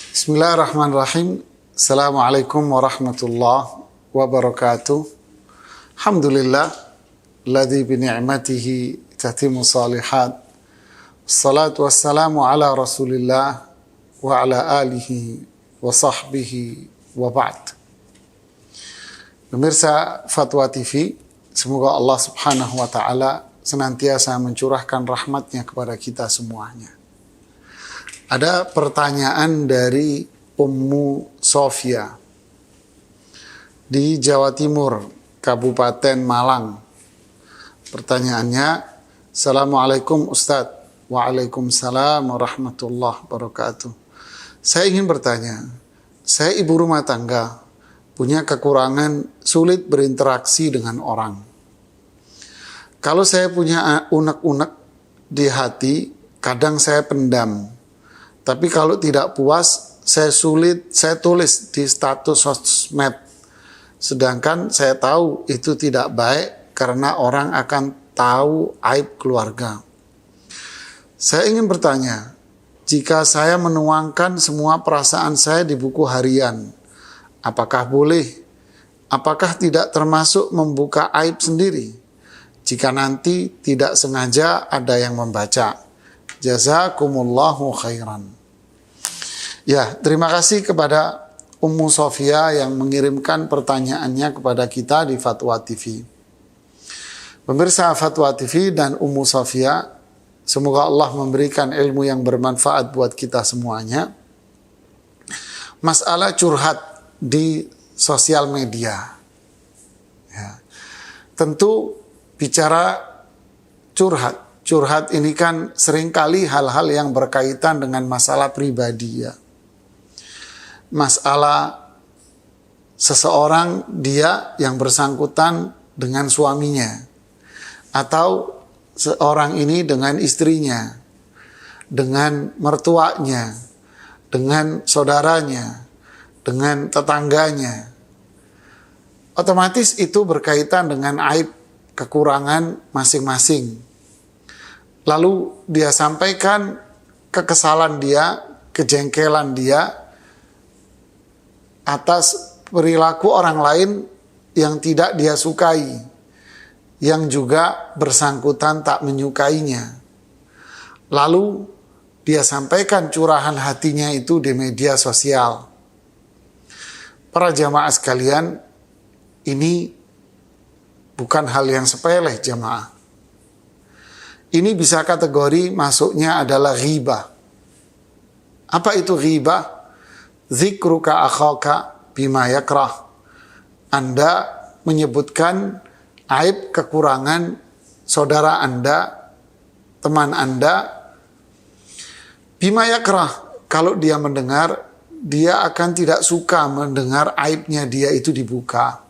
Bismillahirrahmanirrahim. Assalamualaikum warahmatullahi wabarakatuh. Alhamdulillah alladzi bi ni'matihi tatimmu shalihat. Wassalatu wassalamu ala Rasulillah wa ala alihi wa sahbihi wa ba'd. Pemirsa Fatwa TV, semoga Allah Subhanahu wa taala senantiasa mencurahkan rahmatnya kepada kita semuanya. Ada pertanyaan dari Ummu Sofia di Jawa Timur, Kabupaten Malang. Pertanyaannya, Assalamualaikum Ustadz. Waalaikumsalam warahmatullahi wabarakatuh. Saya ingin bertanya, saya ibu rumah tangga, punya kekurangan sulit berinteraksi dengan orang. Kalau saya punya unek-unek di hati, kadang saya pendam. Tapi kalau tidak puas, saya tulis di status sosmed. Sedangkan saya tahu itu tidak baik karena orang akan tahu aib keluarga. Saya ingin bertanya, jika saya menuangkan semua perasaan saya di buku harian, apakah boleh? Apakah tidak termasuk membuka aib sendiri? Jika nanti tidak sengaja ada yang membaca. Jazakumullahu khairan. Ya, terima kasih kepada Ummu Sofia yang mengirimkan pertanyaannya kepada kita di Fatwa TV. Pemirsa Fatwa TV dan Ummu Sofia, semoga Allah memberikan ilmu yang bermanfaat buat kita semuanya. Masalah curhat di sosial media. Ya. Tentu bicara curhat. Curhat ini kan seringkali hal-hal yang berkaitan dengan masalah pribadi ya. Masalah seseorang dia yang bersangkutan dengan suaminya, atau seorang ini dengan istrinya, dengan mertuanya, dengan saudaranya, dengan tetangganya. Otomatis itu berkaitan dengan aib kekurangan masing-masing. Lalu dia sampaikan kekesalan dia, kejengkelan dia atas perilaku orang lain yang tidak dia sukai, yang juga bersangkutan tak menyukainya. Lalu dia sampaikan curahan hatinya itu di media sosial. Para jamaah sekalian, ini bukan hal yang sepele jamaah. Ini bisa kategori masuknya adalah ghibah. Apa itu ghibah? Zikruka akhaka bima yakrah. Anda menyebutkan aib kekurangan saudara Anda, teman Anda, bima yakrah. Kalau dia mendengar, dia akan tidak suka mendengar aibnya dia itu dibuka.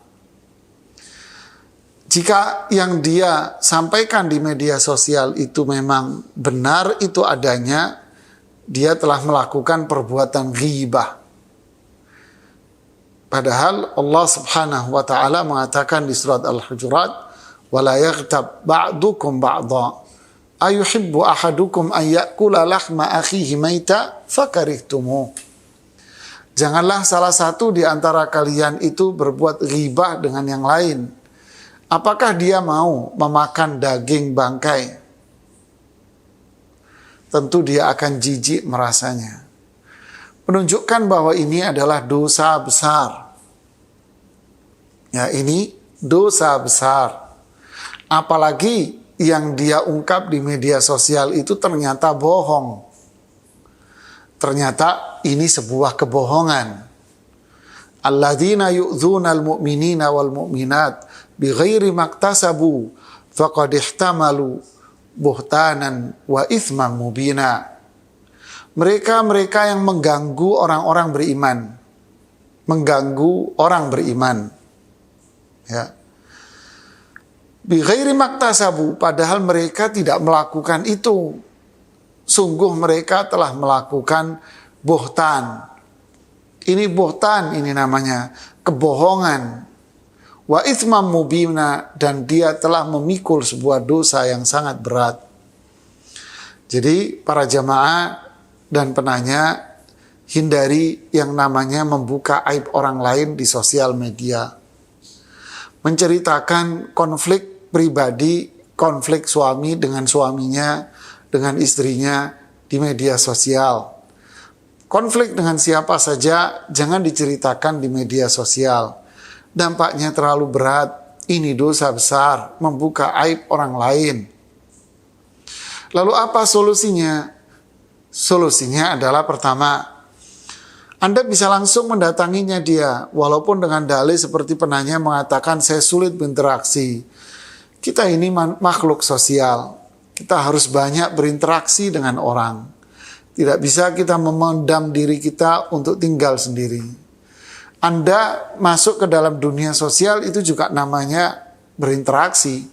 Jika yang dia sampaikan di media sosial itu memang benar itu adanya, dia telah melakukan perbuatan ghibah. Padahal Allah Subhanahu wa taala mengatakan di surat Al-Hujurat, "Wala yaghtab ba'dukum ba'dha. Ayuhibbu ahadukum an ya'kula lahma akhihi maita fakarihtumuh." Janganlah salah satu di antara kalian itu berbuat ghibah dengan yang lain. Apakah dia mau memakan daging bangkai? Tentu dia akan jijik merasanya. Menunjukkan bahwa ini adalah dosa besar. Ya, ini dosa besar. Apalagi yang dia ungkap di media sosial itu ternyata bohong. Ternyata ini sebuah kebohongan. Alladzina yu'dzunal mu'minina wal mu'minat bighairi maktasabu faqad ihtamalu buhtanan wa ithman mubina. Mereka-mereka yang mengganggu orang-orang beriman. Mengganggu orang beriman. Ya. Bighairi maktasabu, padahal mereka tidak melakukan itu. Sungguh mereka telah melakukan buhtan. Ini buhtan, ini namanya kebohongan. Wa ithman mubina, dan dia telah memikul sebuah dosa yang sangat berat. Jadi para jamaah dan penanya, hindari yang namanya membuka aib orang lain di sosial media. Menceritakan konflik pribadi, konflik suami dengan suaminya, dengan istrinya di media sosial. Konflik dengan siapa saja jangan diceritakan di media sosial. Dampaknya terlalu berat. Ini dosa besar, membuka aib orang lain. Lalu apa solusinya? Solusinya adalah pertama, Anda bisa langsung mendatanginya dia, walaupun dengan dalih seperti penanya mengatakan saya sulit berinteraksi. Kita ini makhluk sosial, kita harus banyak berinteraksi dengan orang. Tidak bisa kita memendam diri kita untuk tinggal sendiri. Anda masuk ke dalam dunia sosial itu juga namanya berinteraksi.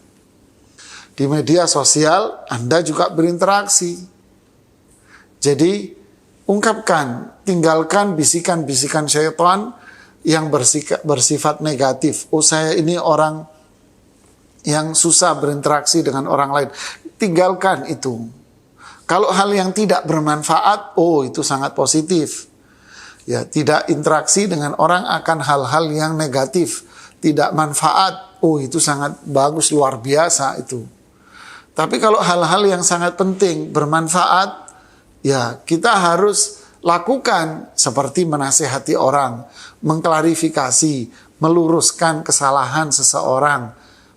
Di media sosial Anda juga berinteraksi. Jadi ungkapkan, tinggalkan bisikan-bisikan syaitan yang bersifat negatif. Oh, saya ini orang yang susah berinteraksi dengan orang lain. Tinggalkan itu. Kalau hal yang tidak bermanfaat, oh itu sangat positif. Ya, tidak interaksi dengan orang akan hal-hal yang negatif, tidak manfaat. Oh, itu sangat bagus, luar biasa itu. Tapi kalau hal-hal yang sangat penting, bermanfaat, ya kita harus lakukan seperti menasihati orang, mengklarifikasi, meluruskan kesalahan seseorang,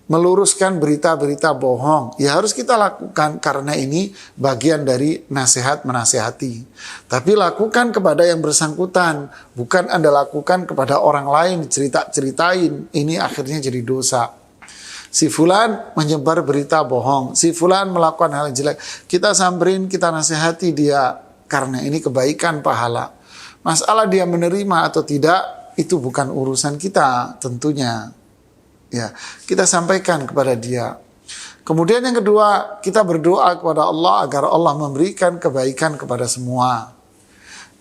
meluruskan berita-berita bohong. Ya harus kita lakukan karena ini bagian dari nasihat menasihati. Tapi lakukan kepada yang bersangkutan, bukan Anda lakukan kepada orang lain, cerita-ceritain. Ini akhirnya jadi dosa. Si fulan menyebar berita bohong, si fulan melakukan hal yang jelek. Kita samperin, kita nasihati dia karena ini kebaikan pahala. Masalah dia menerima atau tidak itu bukan urusan kita tentunya. Ya, kita sampaikan kepada dia. Kemudian yang kedua, kita berdoa kepada Allah agar Allah memberikan kebaikan kepada semua.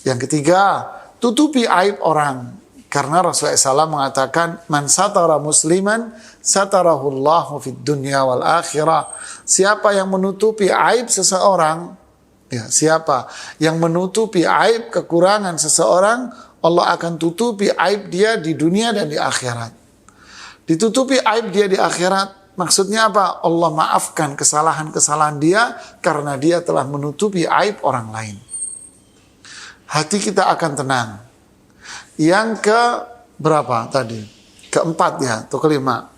Yang ketiga, tutupi aib orang. Karena Rasulullah SAW mengatakan, Man satara musliman, satarahullahu fid dunya wal akhirah. Siapa yang menutupi aib seseorang, ya, siapa yang menutupi aib kekurangan seseorang, Allah akan tutupi aib dia di dunia dan di akhirat. Ditutupi aib dia di akhirat, maksudnya apa? Allah maafkan kesalahan-kesalahan dia karena dia telah menutupi aib orang lain. Hati kita akan tenang. Yang ke berapa tadi? Keempat ya, atau kelima.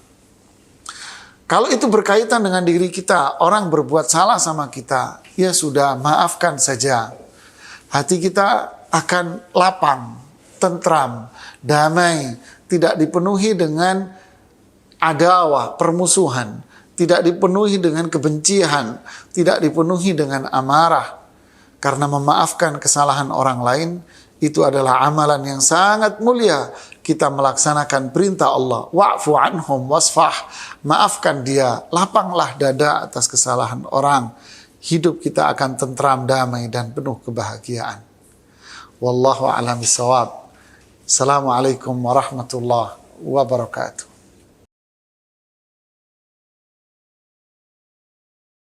Kalau itu berkaitan dengan diri kita, orang berbuat salah sama kita, ya sudah, maafkan saja. Hati kita akan lapang, tentram, damai, tidak dipenuhi dengan adawah, permusuhan, tidak dipenuhi dengan kebencian, tidak dipenuhi dengan amarah. Karena memaafkan kesalahan orang lain, itu adalah amalan yang sangat mulia. Kita melaksanakan perintah Allah, wa'fu anhum wasfah. Maafkan dia, lapanglah dada atas kesalahan orang. Hidup kita akan tentram, damai, dan penuh kebahagiaan. Wallahu a'lam bishawab. Assalamualaikum warahmatullahi wabarakatuh.